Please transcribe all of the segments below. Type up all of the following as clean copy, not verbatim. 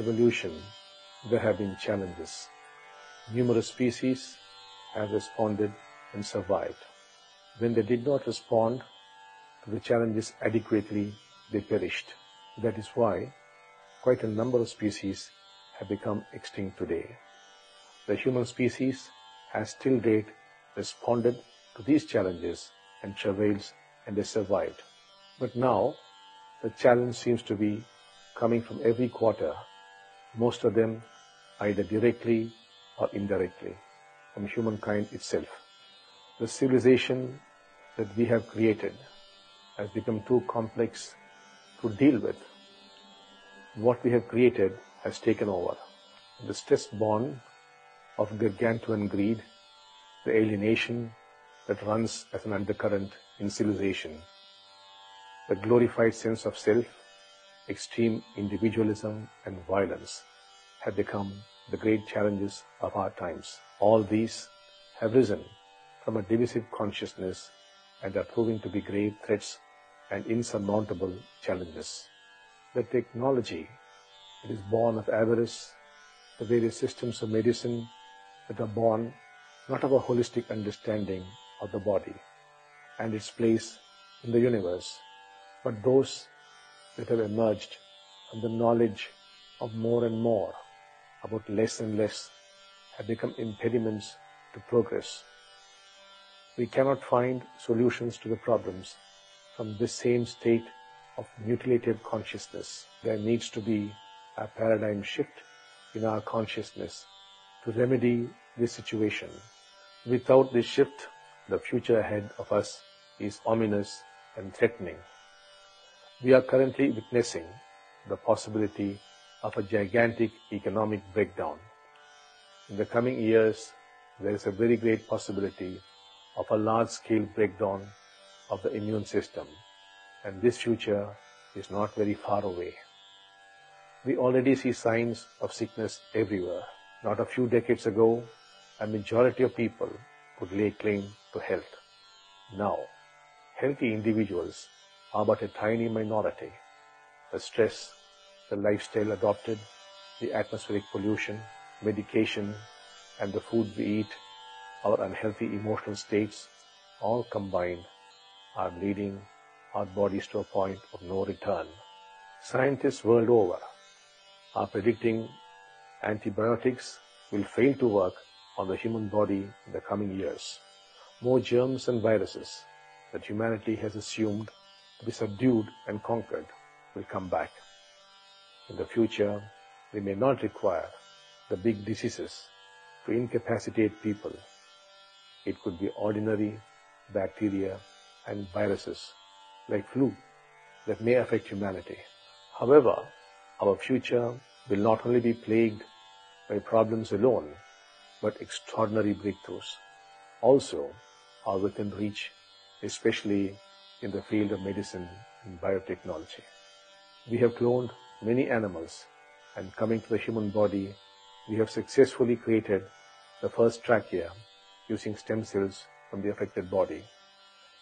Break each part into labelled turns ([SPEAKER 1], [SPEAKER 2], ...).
[SPEAKER 1] evolution, there have been challenges. Numerous species have responded and survived. When they did not respond to the challenges adequately, they perished. That is why quite a number of species have become extinct today. The human species has till date responded to these challenges and travails, and they survived. But now, the challenge seems to be coming from every quarter, most of them either directly or indirectly from humankind itself. The civilization that we have created has become too complex to deal with. What we have created has taken over. The stress born of gargantuan greed, the alienation that runs as an undercurrent in civilization, the glorified sense of self, extreme individualism and violence have become the great challenges of our times. All these have risen from a divisive consciousness and are proving to be grave threats and insurmountable challenges. The technology that is born of avarice, the various systems of medicine that are born not of a holistic understanding of the body and its place in the universe, but those that have emerged from the knowledge of more and more about less and less have become impediments to progress. We cannot find solutions to the problems from this same state of mutilated consciousness. There needs to be a paradigm shift in our consciousness to remedy this situation. Without this shift, the future ahead of us is ominous and threatening. We are currently witnessing the possibility of a gigantic economic breakdown. In the coming years, there is a very great possibility of a large-scale breakdown of the immune system, and this future is not very far away. We already see signs of sickness everywhere. Not a few decades ago, a majority of people could lay claim to health. Now, healthy individuals are but a tiny minority. The stress, the lifestyle adopted, the atmospheric pollution, medication, and the food we eat, our unhealthy emotional states, all combined are leading our bodies to a point of no return. Scientists world over are predicting antibiotics will fail to work on the human body in the coming years. More germs and viruses that humanity has assumed to be subdued and conquered will come back. In the future, we may not require the big diseases to incapacitate people. It could be ordinary bacteria and viruses like flu that may affect humanity. However, our future will not only be plagued by problems alone, but extraordinary breakthroughs also are within reach, especially in the field of medicine and biotechnology. We have cloned many animals, and coming to the human body, we have successfully created the first trachea using stem cells from the affected body.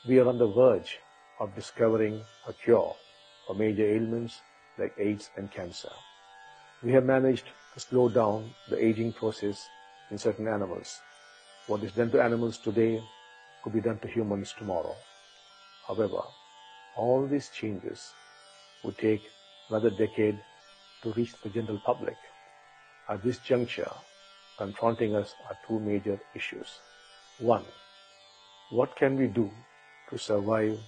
[SPEAKER 1] We are on the verge of discovering a cure for major ailments like AIDS and cancer. We have managed to slow down the aging process in certain animals. What is done to animals today could be done to humans tomorrow. However, all these changes would take another decade to reach the general public. At this juncture, confronting us are two major issues. One, what can we do to survive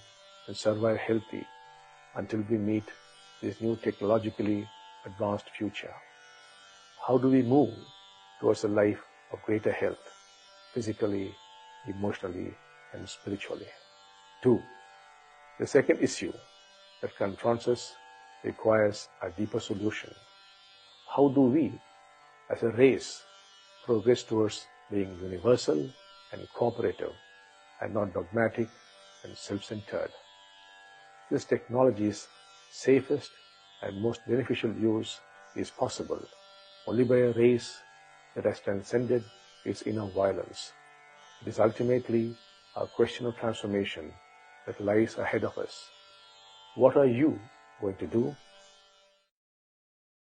[SPEAKER 1] and survive healthy until we meet this new technologically advanced future? How do we move towards a life of greater health, physically, emotionally, and spiritually? Two, the second issue that confronts us requires a deeper solution. How do we, as a race, progress towards being universal and cooperative and not dogmatic and self-centered? This technology's safest and most beneficial use is possible only by a race that has transcended its inner violence. It is ultimately a question of transformation that lies ahead of us. What are you going to do